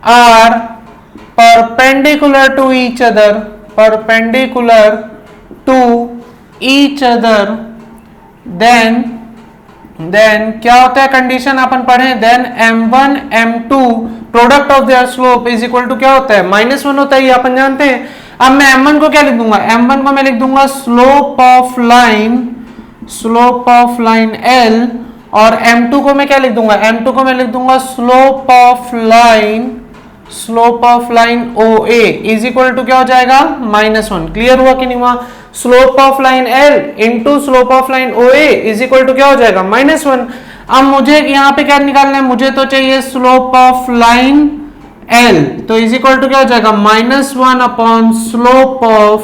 are perpendicular to each other, perpendicular to each other, then क्या होता है कंडीशन अपन पढ़े, then m1 m2 product of their slope is equal to क्या होता है, -1 होता है, ये अपन जानते हैं। अब मैं m1 को क्या लिख दूंगा, m1 को मैं लिख दूंगा स्लोप ऑफ लाइन L, और m2 को मैं क्या लिख दूंगा, m2 को मैं लिख दूंगा slope of line OA is equal to क्या हो जाएगा, -1। क्लियर हुआ कि नहीं हुआ, slope of line L into slope of line OA is equal to क्या हो जाएगा, -1। अब मुझे यहाँ पे क्या निकालना है, मुझे तो चाहिए स्लोप ऑफ लाइन L, तो इज इक्वल टू क्या हो जाएगा, -1 upon slope of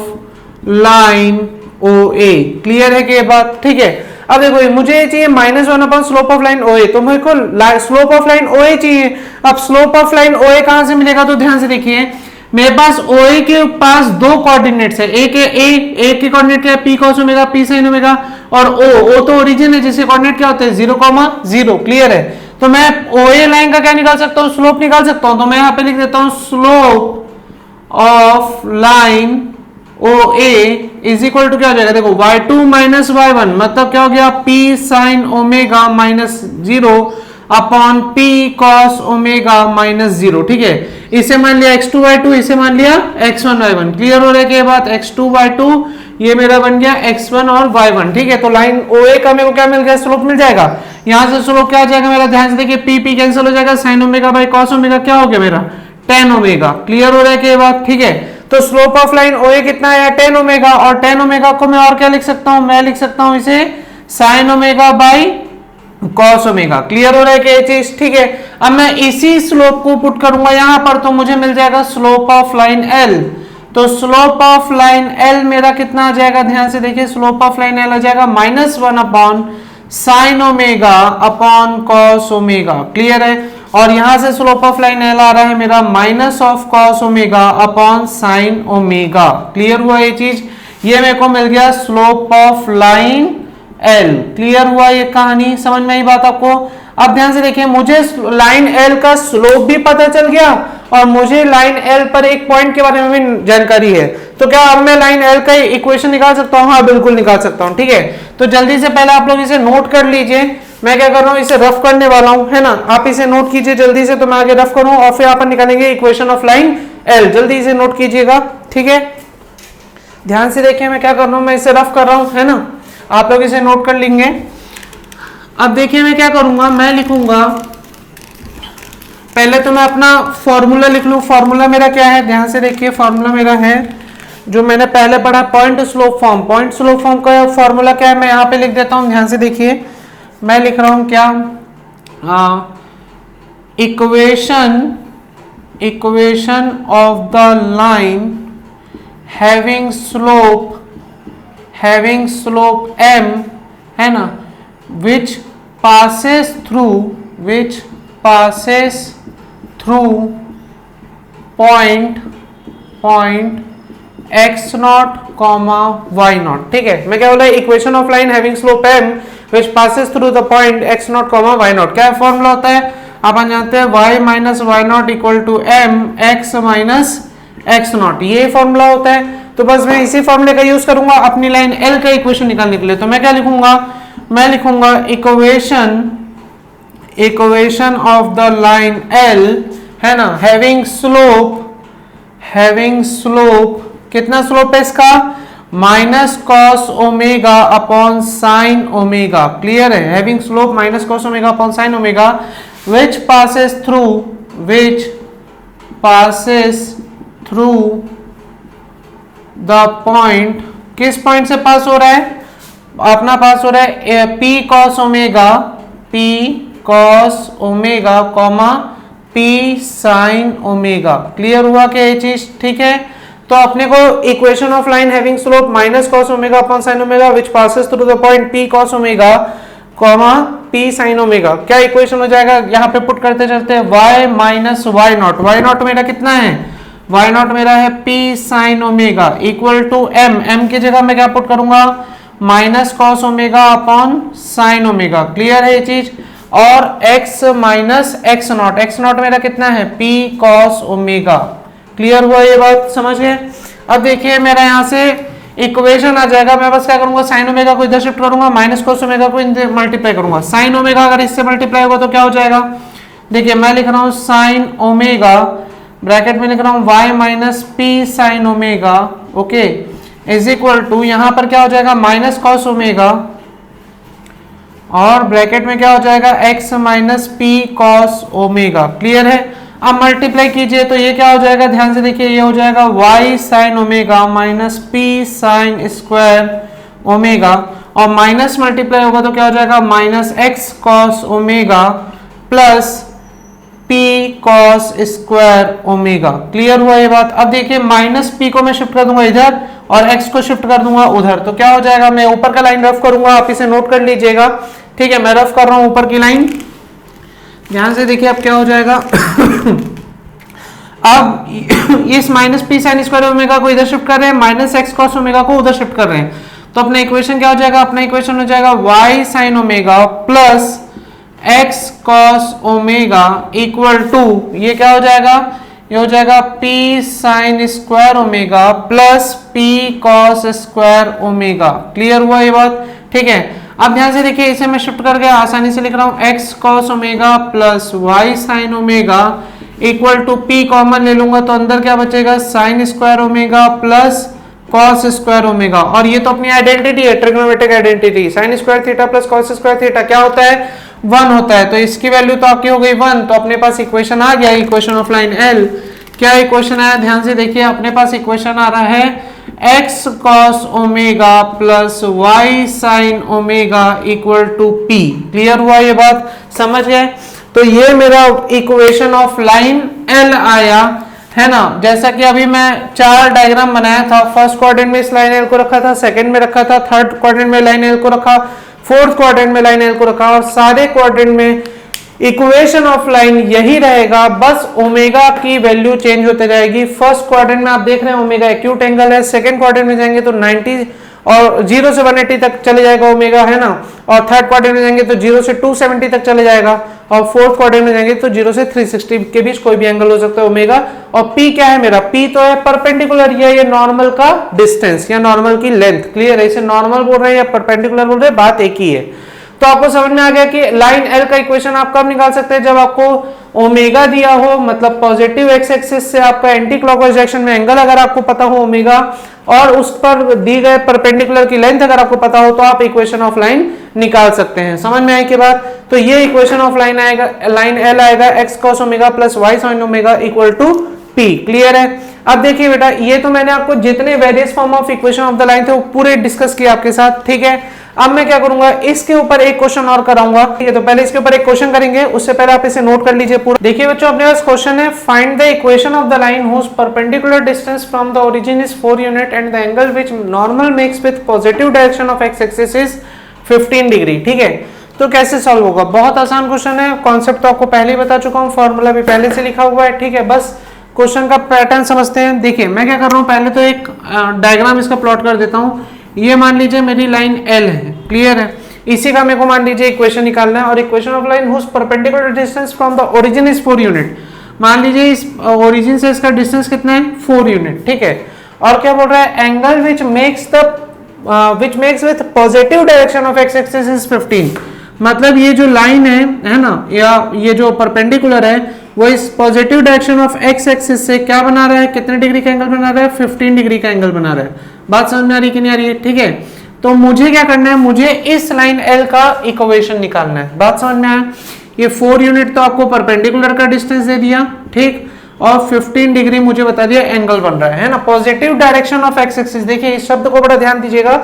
line OA। Clear है कि ये बात, ठीक है। अब देखो मुझे चाहिए -1 upon slope of line OA, तो मेरे को स्लोप ऑफ लाइन OA चाहिए। अब स्लोप ऑफ लाइन OA कहां से मिलेगा, तो ध्यान से देखिए मेरे पास OA के पास दो कोऑर्डिनेट्स है, एक के कोऑर्डिनेट क्या है P cos omega P sin omega, और O तो ओरिजिन है जिसके कोऑर्डिनेट क्या होते हैं 0,0। क्लियर है, तो मैं OA लाइन का क्या निकाल सकता हूँ, स्लोप निकाल सकता हूँ। तो मैं यहाँ पे लिख देता हूँ slope of line OA is equal to क्या हो जाएगा, देखो y2 माइनस y1 मतलब क्या हो गया, P sin omega -0 upon P cos omega -0, ठीक है। इसे मान लिया x2 y2, इसे मान लिया x1 y1। क्लियर हो रहा है कि ये बात, x2 y2 ये मेरा बन गया x1 और y1, ठीक है। तो लाइन OA का मेरे को क्या मिल गया, स्लोप मिल जाएगा। यहां से स्लोप क्या आ जाएगा मेरा, ध्यान से देखिए P कैंसिल हो जाएगा, sin omega by cos omega क्या हो गया मेरा, tan ओमेगा। क्लियर हो रहा है कि ये बात, ठीक है। तो स्लोप ऑफ लाइन OA कितना है, tan ओमेगा, और tan ओमेगा को मैं और क्या लिख सकता हूं, मैं लिख सकता हूं इसे sin omega by cos omega. Clear हो रहा है कि ये चीज, ठीक है। अब मैं इसी स्लोप को पुट करूंगा यहां पर, तो मुझे मिल जाएगा स्लोप ऑफ लाइन L तो स्लोप ऑफ लाइन एल मेरा कितना आ जाएगा, ध्यान से देखिए, स्लोप ऑफ लाइन एल आ जाएगा -1 upon sine omega upon cos omega. Clear है। और यहां से स्लोप ऑफ लाइन एल आ रहा है मेरा minus of cos omega upon sine omega. Clear हुआ ये चीज, ये मेरे को मिल गया slope of line L. Clear हुआ ये कहानी, समझ में आई बात आपको। अब ध्यान से देखिए, मुझे लाइन एल का स्लोप भी पता चल गया और मुझे लाइन एल पर एक पॉइंट के बारे में भी जानकारी है। तो क्या अब मैं लाइन एल का इक्वेशन निकाल सकता हूं? हाँ बिल्कुल निकाल सकता हूं। ठीक है, तो जल्दी से पहले आप लोग इसे नोट कर लीजिए। मैं क्या कर रहा हूं, इसे रफ करने वाला हूं, है ना। आप इसे नोट कीजिए जल्दी से, तो मैं आगे रफ करूं और फिर अपन निकालेंगे इक्वेशन ऑफ लाइन एल। जल्दी इसे नोट कीजिएगा। ठीक है, ध्यान से देखिए मैं क्या कर रहा हूं, मैं इसे रफ कर रहा हूं, है ना। आप लोग इसे नोट कर लेंगे। अब देखिए मैं क्या करूंगा, मैं लिखूंगा, पहले तो मैं अपना फॉर्मूला लिख लूं। फॉर्मूला मेरा क्या है, ध्यान से देखिए, फॉर्मूला मेरा है जो मैंने पहले पढ़ा, point slope form. Point slope form का फॉर्मूला क्या है, मैं यहां पे लिख देता हूं। ध्यान से देखिए, मैं लिख रहा हूं क्या, equation of the line having slope m, है ना, which passes through point x naught comma y naught। ठीक है, मैं क्या बोला, equation of line having slope m which passes through the point x naught comma y naught। क्या formula होता है, अपन जानते हैं y minus y naught equal to m x minus x naught, ये फॉर्मूला होता है। तो बस मैं इसी फॉर्मूले का यूज करूंगा अपनी लाइन l का इक्वेशन निकालने के लिए। तो मैं क्या लिखूंगा, मैं लिखूंगा equation of the line l, है ना, हैविंग स्लोप कितना स्लोप है इसका, minus cos omega upon sine omega. Clear है, having slope minus cos omega upon sine omega which passes through the point, किस पॉइंट से पास हो रहा है, अपना पास हो रहा है P cos omega comma P sin omega. Clear हुआ क्या ये चीज, ठीक है। तो अपने को equation of line having slope minus cos omega upon sine omega which passes through the point P cos omega comma P sin omega, क्या इक्वेशन हो जाएगा, यहाँ पे पुट करते चलते हैं y minus y naught. Y naught मेरा कितना है, वाई नॉट मेरा है P sin omega equal to m की जगह मैं क्या पुट करूंगा, minus cos omega upon sine omega. Clear है ये चीज। और x माइनस एक्स नॉट मेरा कितना है P cos ओमेगा। क्लियर हुआ ये बात, समझ गए। अब देखिए मेरा यहाँ से इक्वेशन आ जाएगा, मैं बस क्या करूंगा, साइन ओमेगा को इधर शिफ्ट करूंगा, माइनस कॉस ओमेगा को इधर मल्टीप्लाई करूंगा। साइन ओमेगा अगर इससे मल्टीप्लाई होगा तो क्या हो जाएगा, देखिए मैं लिख रहा हूँ साइन ओमेगा, ब्रैकेट में लिख रहा हूँ y minus p sine omega, okay, is equal to यहाँ पर क्या हो जाएगा माइनस कॉस ओमेगा और ब्रैकेट में क्या हो जाएगा x minus p cos omega. Clear है। अब मल्टीप्लाई कीजिए तो ये क्या हो जाएगा, ध्यान से देखिए, ये हो जाएगा y sine omega minus p sign square omega और माइनस मल्टीप्लाई होगा तो क्या हो जाएगा minus x cos omega plus p cos square omega. Clear हुआ ये बात। अब देखिए माइनस p को मैं शिफ्ट कर दूंगा इधर और x को शिफ्ट कर दूंगा उधर, तो क्या हो जाएगा, मैं ऊपर का लाइन रफ करूंगा, आप इसे नोट कर लीजिएगा। ठीक है, मैं रफ कर रहा हूं ऊपर की लाइन, ध्यान से देखिए अब क्या हो जाएगा। अब इस minus p sign square omega को इधर शिफ्ट कर रहे हैं, माइनस एक्स कॉस ओमेगा को उधर शिफ्ट कर रहे हैं, तो अपना इक्वेशन क्या हो जाएगा, अपना इक्वेशन हो जाएगा y sine omega plus x cos omega equal to, ये क्या हो जाएगा, ये हो जाएगा p sine square omega plus p cos square omega. Clear हुआ ये बात, ठीक है। अब ध्यान से देखिए, इसे मैं शिफ्ट करके आसानी से लिख रहा हूँ x cos omega plus y sine omega equal to p common ले लूंगा तो अंदर क्या बचेगा sine square omega plus cos square omega. और ये तो अपनी आइडेंटिटी है, trigonometric identity, sine square theta plus cos square theta क्या होता है 1 होता है, तो इसकी वैल्यू तो आपकी हो गई 1, तो अपने पास इक्वेशन आ गया, इक्वेशन ऑफ लाइन L। क्या इक्वेशन आया, ध्यान से देखिए, अपने पास इक्वेशन आ रहा है x cos omega plus y sine omega equal to p। Clear हुआ ये बात, समझ गए। तो ये मेरा इक्वेशन ऑफ लाइन L आया, है ना। जैसा कि अभी मैं 4 डायग्राम बनाया था, फर्स्ट क्वाड्रेंट में इस लाइन एल को रखा था, सेकंड में रखा था, थर्ड क्वाड्रेंट में लाइन एल को रखा, फोर्थ क्वाड्रेंट में लाइन एल को रखा, और सारे क्वाड्रेंट में इक्वेशन ऑफ लाइन यही रहेगा, बस ओमेगा की वैल्यू चेंज होते जाएगी। फर्स्ट क्वाड्रेंट में आप देख रहे हैं ओमेगा एक्यूट एंगल है, सेकंड क्वाड्रेंट में जाएंगे तो 90 और 0 से 180 तक चले जाएगा ओमेगा, है ना, और थर्ड क्वाड्रेंट में जाएंगे तो 0 से 270 तक चले जाएगा, और फोर्थ क्वाड्रेंट में जाएंगे तो 0 से 360 के बीच कोई भी एंगल हो सकता है ओमेगा। और पी क्या है मेरा, पी तो है परपेंडिकुलर, ये नॉर्मल का डिस्टेंस या नॉर्मल की लेंथ। क्लियर है, इसे नॉर्मल बोल रहे हैं या परपेंडिकुलर बोल रहे हैं, बात एक ही है। तो आपको समझ में आ गया कि लाइन एल का इक्वेशन आप कब निकाल सकते हैं, जब आपको ओमेगा दिया हो, मतलब पॉजिटिव एक्स एक्सिस से आपका एंटी क्लॉकवाइज डायरेक्शन में एंगल अगर आपको पता हो ओमेगा, और उस पर दी गए परपेंडिकुलर की लेंथ अगर आपको पता हो, तो आप इक्वेशन ऑफ लाइन निकाल सकते हैं। समझ में आई की बात। तो ये इक्वेशन ऑफ लाइन आएगा, लाइन एल आएगा x cos omega plus y sine omega equal to p. Clear है। अब देखिए बेटा, ये तो मैंने आपको जितने various form of equation of the line थे वो पूरे डिस्कस किया आपके साथ, ठीक है। अब मैं क्या करूंगा, इसके ऊपर एक क्वेश्चन और कराऊंगा, ठीक है। तो पहले इसके ऊपर एक क्वेश्चन करेंगे, उससे पहले आप इसे नोट कर लीजिए पूरा। देखिए बच्चों, अपने पास क्वेश्चन है, find the equation of the line whose perpendicular distance from the origin is 4 unit and the angle which normal makes with positive direction of x axis is 15 degree. ठीक है, तो कैसे सॉल्व होगा, बहुत आसान क्वेश्चन है, concept तो आपको पहले ही बता चुका हूँ, फॉर्मूला भी पहले से लिखा हुआ है, ठीक है। बस क्वेश्चन का पैटर्न समझते हैं। देखिए मैं क्या कर रहा हूँ, पहले तो एक डायग्राम इसका प्लॉट कर देता हूँ। ये मान लीजिए मेरी लाइन एल है, क्लियर है, इसी का मेरे को मान लीजिए इक्वेशन निकालना है, और equation of line whose perpendicular distance from the origin is 4 unit. मान लीजिए इस ओरिजिन से इसका डिस्टेंस कितना है, 4 यूनिट, ठीक है। और क्या बोल रहा है, angle which makes with positive direction of x axis is 15। मतलब ये जो लाइन है ना, या ये जो परपेंडिकुलर है, वो इस positive direction of x axis से क्या बना रहा है, कितने डिग्री का एंगल बना रहा है, 15 डिग्री का एंगल बना रहा है। बात समझ में आ रही कि नहीं आ रही है, ठीक है। तो मुझे क्या करना है, मुझे इस लाइन एल का इक्वेशन निकालना है। बात समझ में आया। ये 4 यूनिट तो आपको परपेंडिकुलर का डिस्टेंस दे दिया, ठीक, और 15 डिग्री मुझे बता दिया एंगल बन रहा है ना, positive direction of x axis. देखिए इस शब्द को बड़ा ध्यान दीजिएगा,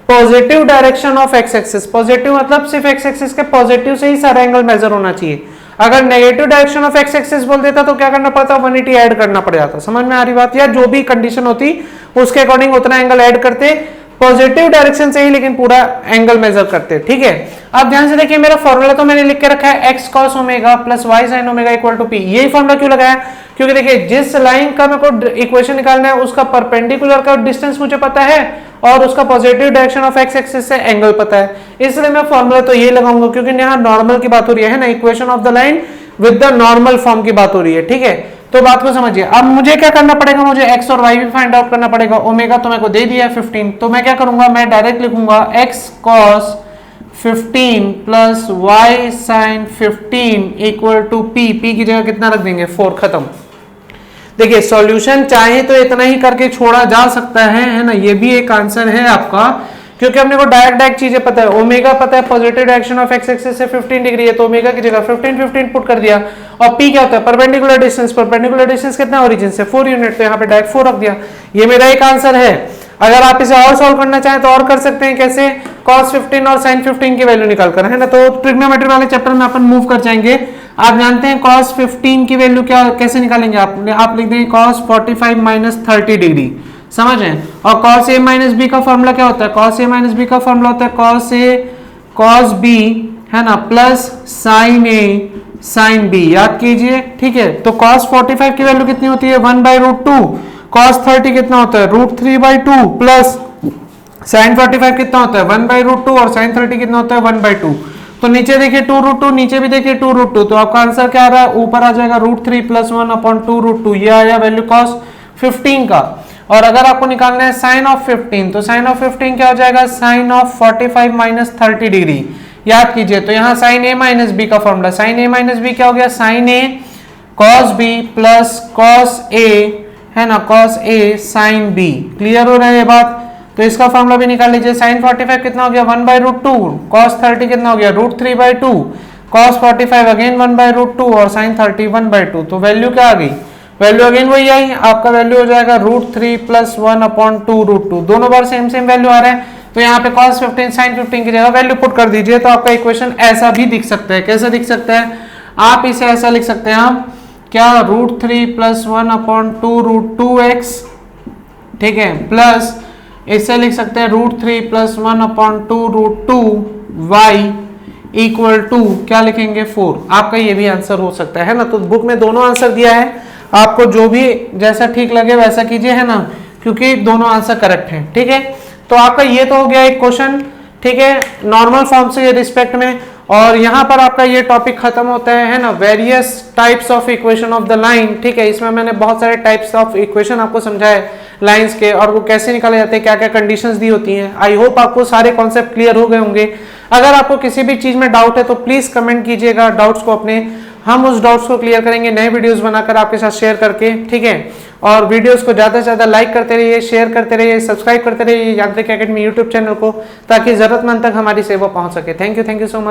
positive direction of x axis. Positive मतलब सिर्फ एक्स एक्सिस के पॉजिटिव से ही सारा एंगल मेजर होना चाहिए। अगर negative direction of x axis बोल देता तो क्या करना पड़ता, 180 ऐड करना पड़ जाता। समझ में आ रही बात, या जो भी कंडीशन होती उसके अकॉर्डिंग उतना एंगल ऐड करते, पॉजिटिव डायरेक्शन से ही लेकिन पूरा एंगल मेजर करते, ठीक है। अब ध्यान से देखिए, मेरा फॉर्मूला तो मैंने लिख के रखा है x cos omega plus y sine omega equal to p. यही फॉर्मूला क्यों लगाया, क्योंकि देखिए जिस लाइन का मेरे को इक्वेशन निकालना है उसका परपेंडिकुलर का डिस्टेंस मुझे पता है और उसका positive direction of x axis से एंगल पता है, इसलिए मैं फॉर्मूला तो ये लगाऊंगा, क्योंकि यहाँ नॉर्मल की बात हो रही है ना, equation of the line with the normal form की बात हो रही है, ठीक है। तो बात को समझिए। अब मुझे क्या करना पड़ेगा, मुझे x और y भी फाइंड आउट करना पड़ेगा। ओमेगा तो मेरे को दे दिया 15, तो मैं क्या करूंगा, मैं डायरेक्ट लिखूंगा x cos 15 plus y sin 15 equal to p। p की जगह कितना रख देंगे, 4, खत्म। देखिए सॉल्यूशन चाहे तो इतना ही करके छोड़ा जा सकता है ना, ये भी एक आंसर है आपका, क्योंकि अपने को डायरेक्ट चीजें पता है। ओमेगा पता है positive direction of x axis से 15 डिग्री है, तो ओमेगा की जगह 15 पुट कर दिया। और पी क्या होता है, परपेंडिकुलर डिस्टेंस। परपेंडिकुलर डिस्टेंस कितना, ओरिजिन से 4 यूनिट, तो यहाँ पे डायरेक्ट 4 रख दिया। ये मेरा एक आंसर है। अगर आप इसे और सॉल्व करना चाहें तो और कर सकते हैं, कैसे, cos 15 और sin 15 की वैल्यू निकाल कर, है ना। तो ट्रिग्नोमेट्री वाले चैप्टर में अपन मूव कर जाएंगे। आप जानते हैं cos 15 की वैल्यू क्या, कैसे निकालेंगे, आप लिख देंगे cos 45 माइनस 30 डिग्री, समझ रहे हैं। और cos a माइनस बी का फॉर्मूला क्या होता है, cos a माइनस बी का फॉर्मूला होता है cos a cos b, है ना, plus sin a sin b, याद कीजिए, ठीक है। तो cos 45 की वैल्यू कितनी होती है, 1/√2। cos 30 कितना होता है, √3/2, प्लस sin 45 कितना होता है, 1/√2, और sin 30 कितना होता है, 1/2। तो नीचे देखिए 2√2, नीचे भी देखिए 2√2, तो आपका आंसर क्या आ रहा है, ऊपर आ जाएगा √3 प्लस 1/2√2। ये आया वैल्यू cos 15 का। और अगर आपको निकालना है sin ऑफ 15, तो sin ऑफ 15 क्या हो जाएगा, sin ऑफ 45 माइनस 30 डिग्री, याद कीजिए। तो यहाँ sin a माइनस बी का formula, sin a minus b क्या हो गया, sin a cos b plus cos a, है ना, cos a sin b। Clear हो रहा है ये बात। तो इसका फॉर्मूला भी निकाल लीजिए। sin 45 कितना हो गया, 1/√2, cos 30 कितना हो गया, √3/2, cos 45 अगेन 1/√2, और sin 30 1/2। तो वैल्यू क्या आ गई, वैल्यू अगेन वही आई, आपका वैल्यू हो जाएगा √3 प्लस 1/2√2। दोनों बार सेम सेम वैल्यू आ रहा है, तो यहाँ पे cos 15 sin 15 की जगह वैल्यू पुट कर दीजिए। तो आपका इक्वेशन ऐसा भी दिख सकता है। कैसा दिख सकता है, आप इसे ऐसा लिख सकते हैं, क्या √3 + 1/2√2x, ठीक है, प्लस इससे लिख सकते हैं √3 + 1/2√2y इक्वल टू क्या लिखेंगे 4। आपका ये भी आंसर हो सकता है ना। तो बुक में दोनों आंसर दिया है, आपको जो भी जैसा ठीक लगे वैसा कीजिए, है ना, क्योंकि दोनों आंसर करेक्ट हैं, ठीक है। तो आपका ये तो हो गया एक क्वेश्चन, ठीक है, नॉर्मल फॉर्म से रिस्पेक्ट में। और यहाँ पर आपका ये टॉपिक खत्म होता है ना, various types of equation of the line, ठीक है। इसमें मैंने बहुत सारे टाइप्स ऑफ इक्वेशन आपको समझाए लाइंस के, और वो कैसे निकाले जाते हैं, क्या क्या कंडीशंस दी होती हैं। आई होप आपको सारे कॉन्सेप्ट क्लियर हो गए होंगे। अगर आपको किसी भी चीज में डाउट है तो प्लीज कमेंट कीजिएगा डाउट्स को अपने, हम उस डाउट्स को क्लियर करेंगे नए वीडियोस बनाकर आपके साथ शेयर करके, ठीक है। और वीडियोस को ज्यादा से ज्यादा लाइक करते रहिए, शेयर करते रहिए, सब्सक्राइब करते रहिए यांत्रिक एकेडमी यूट्यूब चैनल को, ताकि जरूरतमंद तक हमारी सेवा पहुंच सके। Thank you so much.